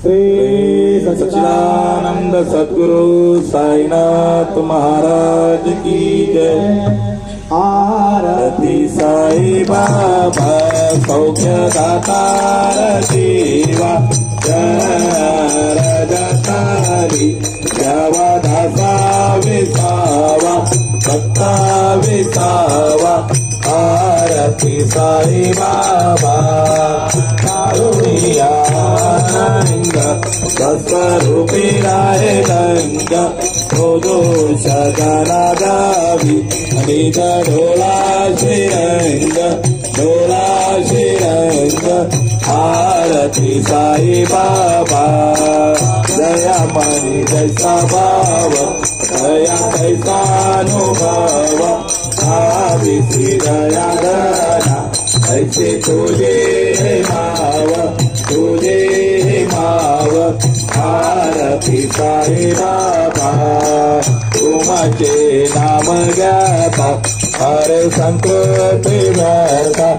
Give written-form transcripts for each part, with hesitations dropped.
श्री सच्चिदानंद सद्गुरु साईनाथ महाराज की जय। आरती साई बाबा सौख्य दातार देवा जगतारी जवा दासा विसावा भक्ता विसावा। आरती साई बाबा कारुणिया स्वरूपी राय रंग दोष गणागावी निज ढोला श्रीरंग ढोला श्रीरंग। आरती साई बाबा दया मणि जैसा भाव दया कैसा अनुभव भावी श्री दया दया ऐसे तुझे भाव तुझे भाव। आरती साई बाबा तुमचे नाम गाता हर संकृती व्यथा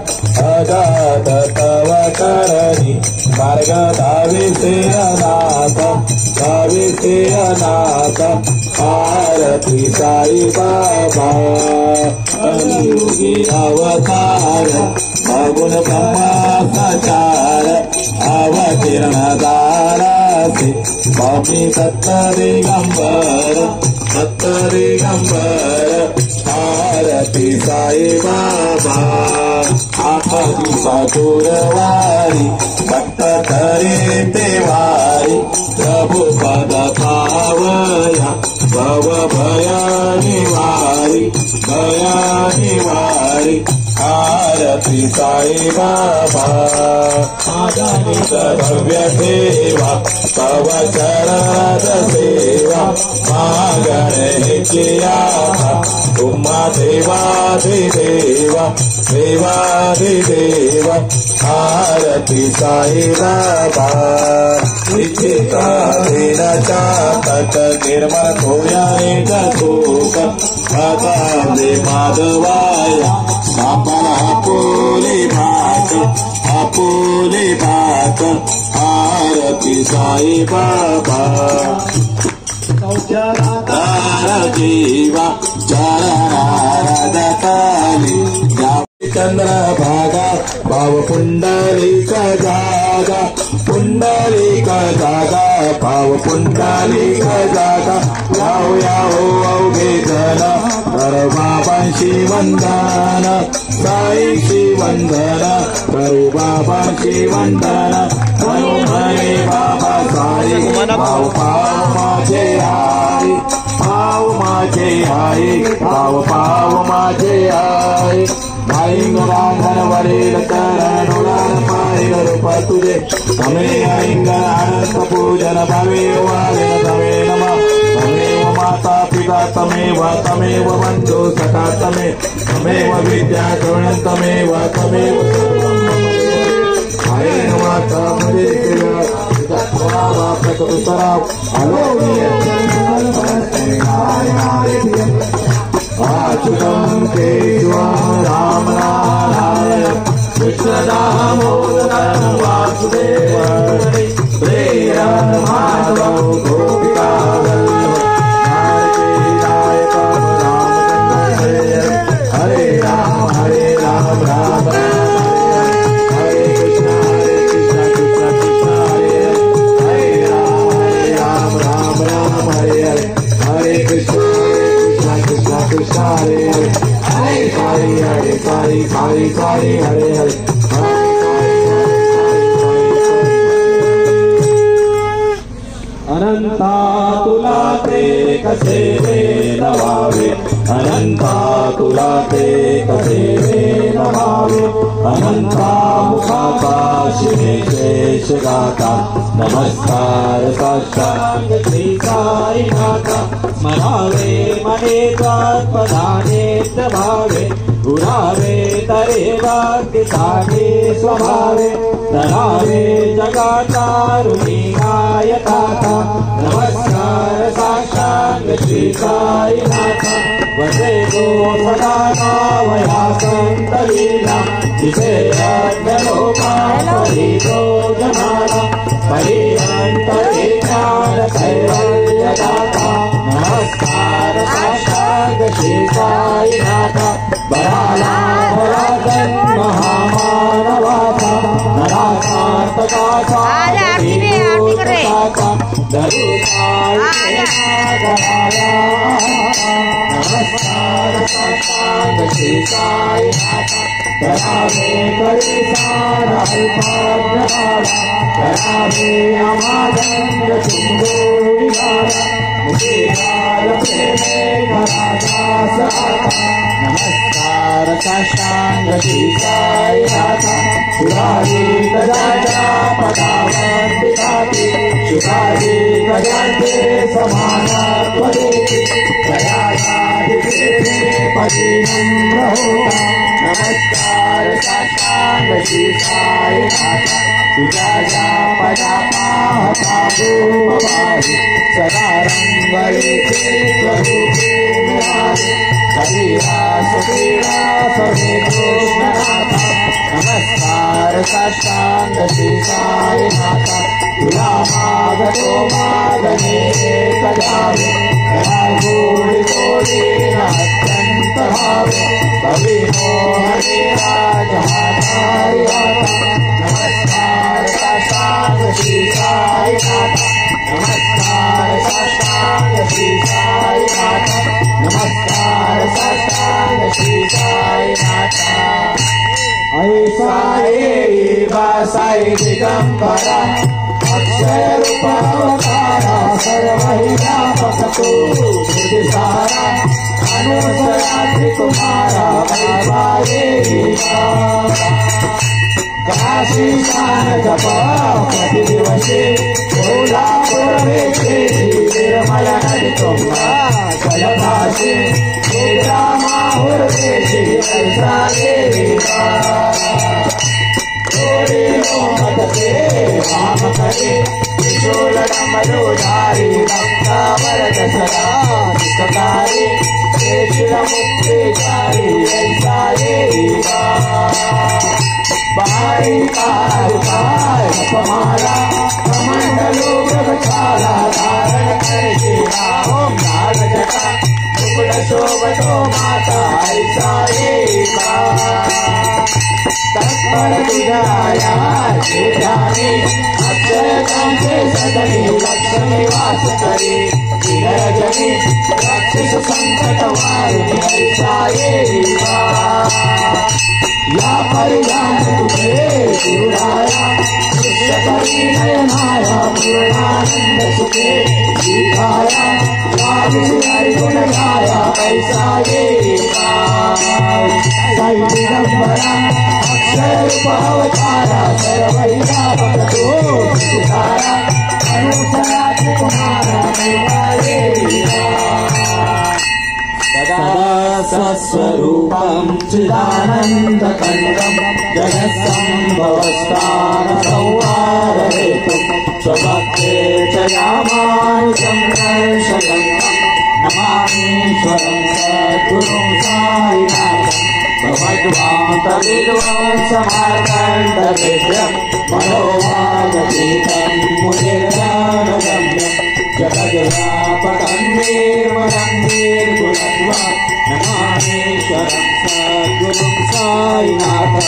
अजात तव करणी मार्ग धाविसे अनाथ धाविसे अनाथ। आरती साई बाबा कलियुगी अवतार अगुण ब्रह्मा सचार अवतीर्ण दारासे स्वामी दत्त दिगंबर दत्त दिगंबर। आरती साई बाबा आखा गुरुवारी भक्त करे तेवारी प्रभु पद पावया भव भया निवारी भया निवारी। आरती साई बाबा आजानित भव्य देवा तव चरण सेवा मागणे किया तुम्हा देवाधिदेवा देवाधिदेवा। आरती साई बाबा निश्चिता दिन चातक निर्मल होया एक शोक भगावे माधवाया बापाला आपुले भात। आरती साई बाबा दार जीवा चरणारदताली चंद्र भागा भाव पुंडलिक जागा पुंडलिक जागा भाव पुंडलिक जागा। याओ याओ अवघे जन कर बाबांशी वंदन साईशी वंदन करू बाबांशी वंदन म्हणू म्हणे बाबा साई भाव पाव माझे आई पाव माझे आई पाव पाव माझे आई। भाईंग रांगण वरील करण उडान पाहिल रूप तुझे तमे ऐंग अनंत पूजन भावे वाले तमे नमः तमेव माता पिता तमेव बंधु सखा तमेव विद्या द्रोणं तमेव आयेन माता मुझे अच्युतं केशवं राम नारायण कृष्ण दामोदरं वासुदेवं प्रेम माधवं गोपिका हरे राम राम राम हरे कृष्ण कृष्ण कृष्ण हरे राम राम हरे हरे हरे कृष्ण कृष्ण हरे हरे हरे साई हरे हरे। अनंता तुला ते कसे नवावे अनंता तुला ते कसे नवावे अनंता मुखाता शिवे शेष गाता नमस्कार साष्टांग श्री साई नाथा। स्मरावे मने त्वत्पदाने भावे पुरावे तरे भक्ति सागे स्वभावे तरावे जगातारुणी नायकाता। नमस्कार साष्टांग श्री साई नाथा। वसे गो सदा नावया संत लीला जिसे अन्य लोका परितो जनाना परिहंत आरती में आरती कर रहे नमस्कार साष्टांग श्री साई नाथा करावे करी सारा अल्पाज्ञाना करावे अमादंड सिंधु विहारा मुखीदार प्रेमे करादास आता नमस्कार साष्टांग श्री साई नाथा सुरारी गजाया पदावंतिकाति शुभारी गजाते समानात्मदेति दयायादिते पतिनम्र होता नमस्कार साष्टांग श्री साई नाथा सुजाया पदापाहता गोपवाहि सदा रंगलेते स्वरूपे निहारे शरीरा शरीरा सवे कृष्णनाथा नमस्कार साष्टांग श्री साई नाथा तुला मागतो मागणे कजावे गोडी गोडी अत्यंत भावे कवि मोहने राजहातारी आता नमस्कार साष्टांग श्री साई नाथा नमस्कार साष्टांग श्री साई नाथा नमस्कार साष्टांग श्री साई नाथा ऐसा साई दिगंबरा अक्षय रूपावतारा सर्वहि व्यापकतो श्रुति सारा अनुसराति तुम्हारा वैवाये काशी शान जपा प्रति दिवसे कोल्हापुर में निर्मल नदी तुम्हा जलभाषे तेरा माहुर देशी ऐसा राम करे त्रिशूल डमरुधारी रक्तावरद सदा सुखकारी शेषिल मुक्तिकारी ऐसा बाई कार जपमाला कमंडलो प्रगचाला धारण कर शिवा ओम नाग जटा टुकड़ शोभतो माता ऐसा तत्पर विजया जाने अक्षय कांते सदने लक्ष्मी वास करे विनय जने राक्षस संकट वारिणी ऐसा या परिजान तुझे गुरुराया दृश्य करी नयनाया पूर्णानंद सुखे दिखाया हरि गुण गाया ऐसा साई दिगंबरा अक्षय रूपावतारा सर्वहि व्यापकतो सुधारा अनुसराति तुम्हारा वैवाये सदा स्वस्वरूपं चिदानन्दकन्दं जगत्सम्भवस्थानसंहारहेतुं स्वभक्ते च यामानुजं दर्शयन्तम् नमामीश्वरं सद्गुरुं साईनाथम् भगवद्वान्तविद्वांसमार्कण्डविद्यं मनोवागतीतं मुनिर्ज्ञानगम्यं जगद्व्यापकं निर्मलं निर्गुणत्वं नमामीश्वरं सद्गुरुं साईनाथं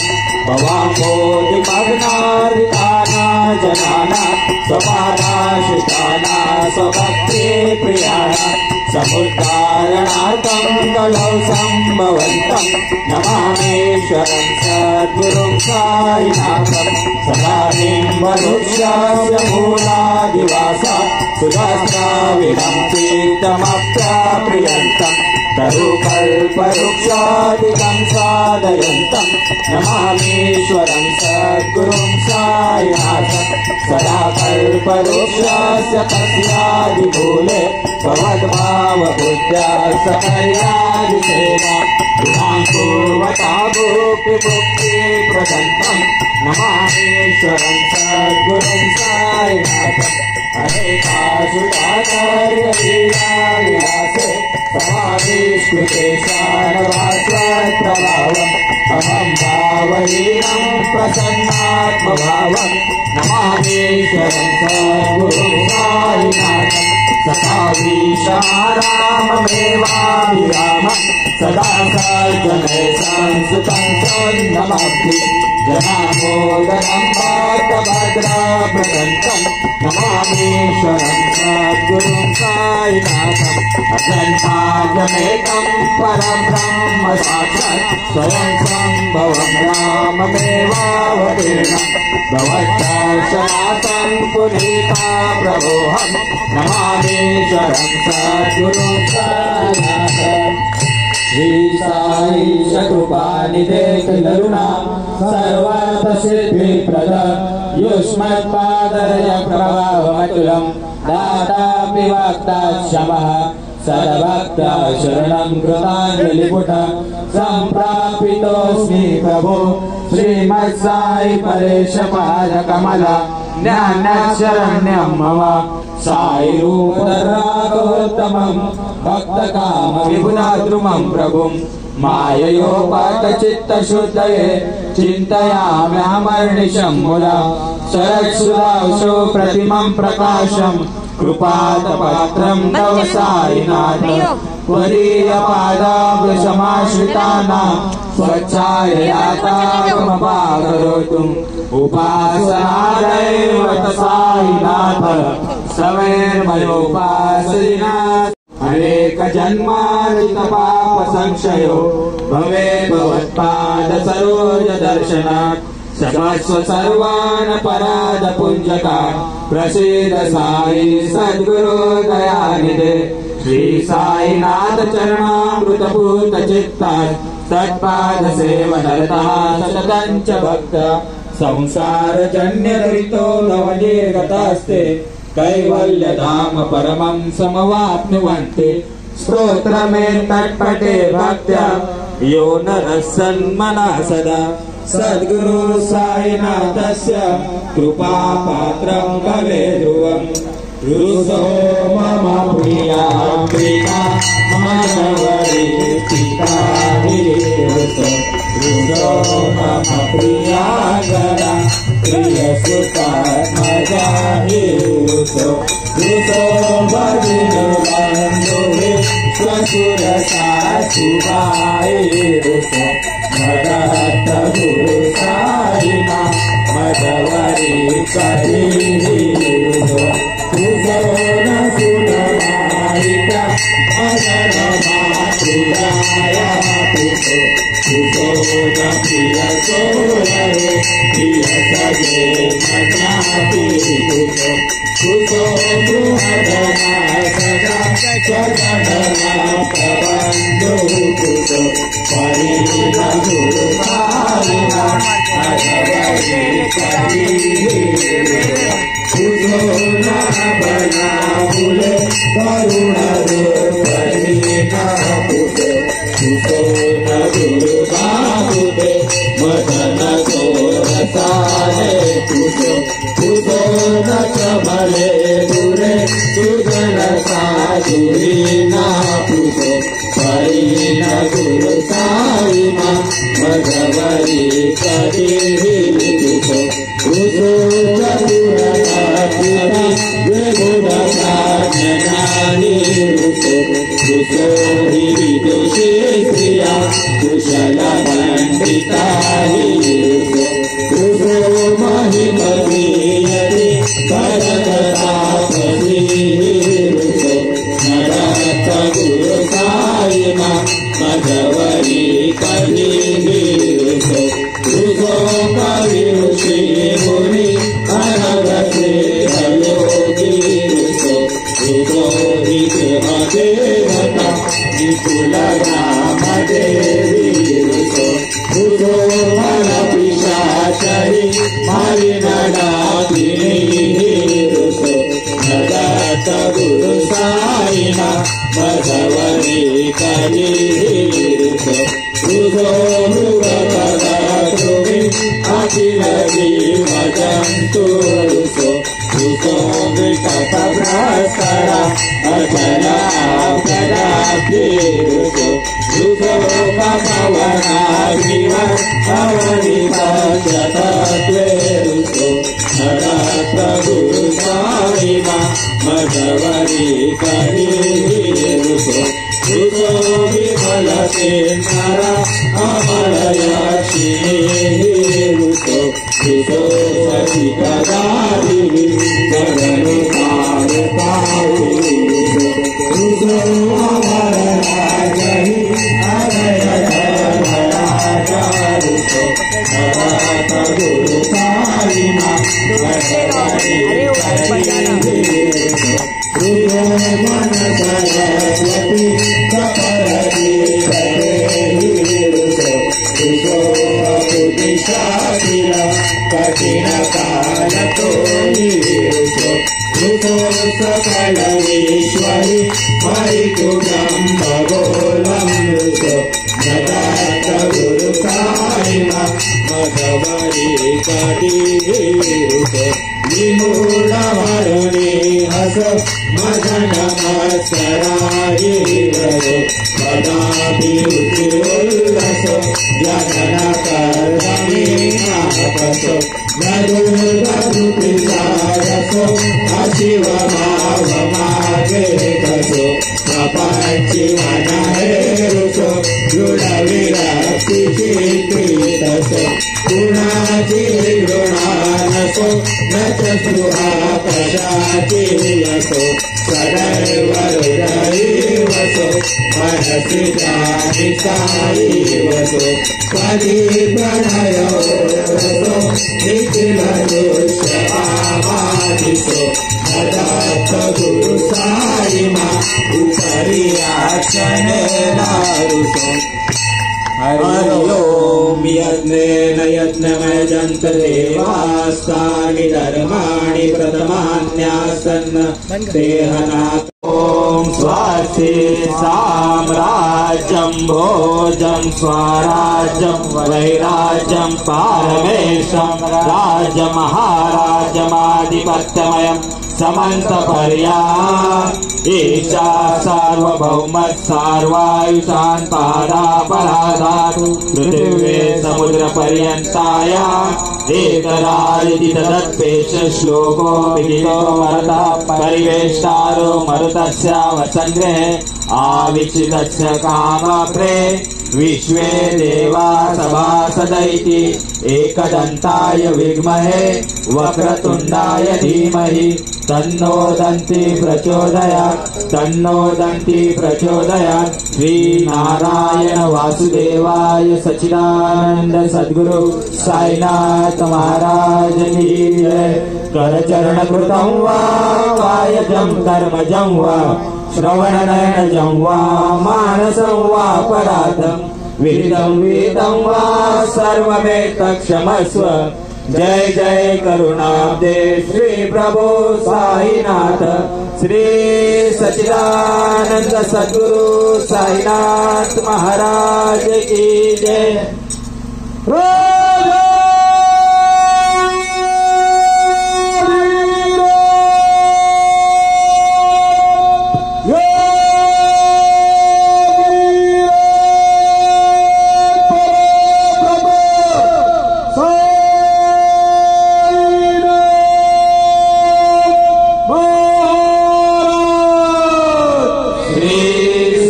भवाम्भोधिमग्नार्दितानां जनानां स्वपादाश्रितानां स्वभक्ति प्रियाणां समुद्धारणार्थं कलौ सम्भवन्तं नमामीश्वरं सद्गुरुं साईनाथं सदानिम्बवृक्षस्य मूलादिवासा सुधास्राविणं चित्तमप्राप्रियन्तं तरुकल्पवृक्षादिकं साधयन्तं नमामीश्वरं सद्गुरुं साईनाथं सदा कल्पवृक्षस्य तस्यादिमूले भवद्भावबुद्ध्या सकर्यादिसेवा गुणां कुर्वता भुक्तिमुक्तिप्रदन्तं नमामीश्वरं सद्गुरुं साईनाथं अनेकासुताचार्यलीलाविलासे समाविष्कृते शानवास्वप्रभावम् अहं भावहीनं प्रसन्नात्मभावं नमामीश्वरं सद्गुरुं साईनाथं सदा वीशाराममेवाभिरामं सदा सज्जने संस्कृतं सन्नमस्ति जनामोदरं भक्तभद्राप्रदन्तं नमामीश्वरं सद्गुरुं साईनाथम् अजन्माद्यमेकं परं ब्रह्म साक्षात् स्वयं सम्भवं राममेवावतीर्णं भवद्दर्शनार्थं पुनीता प्रभोऽहं नमामीश्वरं सद्गुरुं साईनाथम् श्री साई शतुपानिधे किलरुणा सर्वार्थ सिद्धि प्रद युष्मत्पादय प्रभावमतुलं दाता विवक्ता क्षमः सद्भक्ता शरणं कृताञ्जलिपुट सम्प्रापितोऽस्मि प्रभो श्रीमत्साई परेश पादकमल ज्ञानशरण्यं मम साई रूपधरागोत्तमं भक्तकाम विपुनाद्रुमं प्रभुं माययोपातचित्तशुद्धये चिन्तयाम्यहमर्निशं मुदा सरक्षुदाशो प्रतिमं प्रकाशं कृपातपत्रं तव साईनाथ त्वदीयपादाब्जसमाश्रितानां स्वच्छाययातामपाकरोतुम् उपासनादैव साईनाथ सवेर्मयोपासनात् अनेक जन्मार्जित पाप संशयो भवे भवत्पाद सरोज दर्शनात् सकस्व सर्वान् पराद पुंजका प्रसीद साई सद्गुरु दयानिधे श्री साईनाथ चरणामृत पूत चित्तात् तत्पाद सेवनरतः सततं च भक्त संसार जन्य दरितो नवनिर्गतास्ते कैवल्यधाम परमं समवाप्नुवन्ति स्तोत्रमें तत्पठे भक्त्या यो नरः सन्मनः सदा सद्गुरु साईनाथस्य कृपापात्रं भवेत् ध्रुवम् रुसो मम प्रिया प्रिया मनवरीतिका रुसो मम प्रिया गदा प्रियसुता मजा रुसो भगिनी स्वसुर सासुबाई रुसो भगत गुरु साईना मधवरी करी रुसो न सुनमायिका मदन मातृया पुसो न प्रिय सोरे प्रिय सगे मनापि पुसो बृहदना सदा स्वगणना प्रबन्धो पुसो परिण गुरु साईना मधवरी करी पुसो न बना फुले करुण रूपहीना पुसो न गुरु बाबुदे मदन गोरसाले पुसो न चमले दुरे सुजन साधुरीना पुसो परिण गुरु साईना मधवरी करी पुसो कुशल पंडिता महिमती भरतरापति नरत गुरु साईना मधवरी करी कविषि मुनि अनगते हयोगी देवता विपुल राम देवी मन पिशाचरी मारी नदात गुरु साईना मधवरी करी अखिल जीवजंतु विकटभ्रष्टरा अजरा गुरु साईना मधवरी करी विफल अमर सिकदारी चरण तार तारी तुझो अमर राजहि अभय धर्मराजारु भगत गुरु साई मां भगवानी तुझो मन सरस्वती कपरदी तुझो दिशादिला कठिन काल तो नीरुषो तुझो सकल ईश्वरी हरि तु ब्रह्म गोलमृषो ददात गुरु साई मां भगवरी कदीरुषो विमूढ़ हरणे हस मदन मत्सरारी रसो कदाभिरुचिरुल्लसो जनन कर्दमे नापसो नरुगरुपिसारसो अशिव भाव मागे कसो प्रपंचिवनहेरुसो दृढ विरक्ति चित्रितसो गुणाची गृणानसो न च स्पृहा प्रजातियसो सदैव हृदयेवसो मनसि जानि साईवसो पदि प्रणयो रसो निखिल दुष्यमादिसो ददात गुरु साई मां उपरि आचने नारुसो हरि ओम यज्ञेन यज्ञमयजन्त देवास्तानि धर्माणि प्रथमान्यासन् देहनाथ ओम स्वास्ति साम्राज्यं भोजं स्वराज्यं वैराज्यं पारमेशं राज्यमहाराज्यमाधिपत्यमयं समन्तपर्या ईशा सार्वभौमः सार्वायुषान् पादापराधात् पृथिवे समुद्रपर्यन्ताया एकराजिति तदत्पेश श्लोको विदितो मरुतः परिवेष्टारो मरुतस्य वसङ्ग्रहे आविचितस्य कामप्रे विश्वे देवा सभासदैति एकदन्ताय विद्महे वक्रतुण्डाय धीमहि तन्नो दन्ति प्रचोदयात् श्री नारायण वासुदेवाय सच्चिदानंद सद्गुरु साईनाथ महाराज की जय। करचरण कृतं वा कायजं कर्मजं वा श्रवणनयनजं वा मानसं वा पराधं विहितं वा सर्वमेतत्क्षमस्व। जय जय करुणाब्दे श्री प्रभु साईनाथ श्री सच्चिदानंद सद्गुरु साईनाथ महाराज की जय।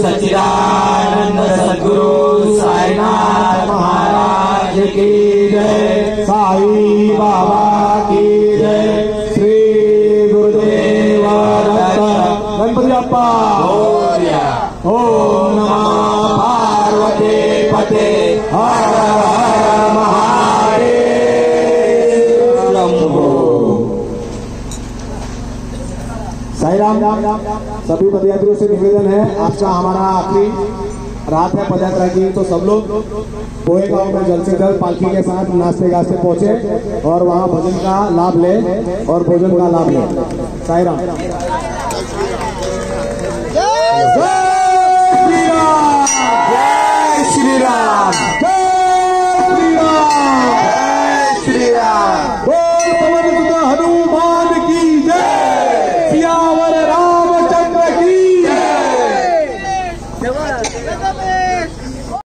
सच्चिदानंद सद्गुरु साईनाथ महाराज की जय। साई बाबा की जय। श्री गुरुदेव दत्त गणपति अप्पा ओम नमः पार्वती पते हर हर महादेव शंभो। साई राम सभी पदयात्रियों से निवेदन है, आपका हमारा आखिरी रात है पदयात्रा की, तो सब लोग पोहे गांव में जल्द से जल्द पालकी के साथ नाचते गाते पहुंचे और वहां भजन का लाभ ले और भोजन का लाभ ले। साई राम। जय श्री राम। जय श्री राम।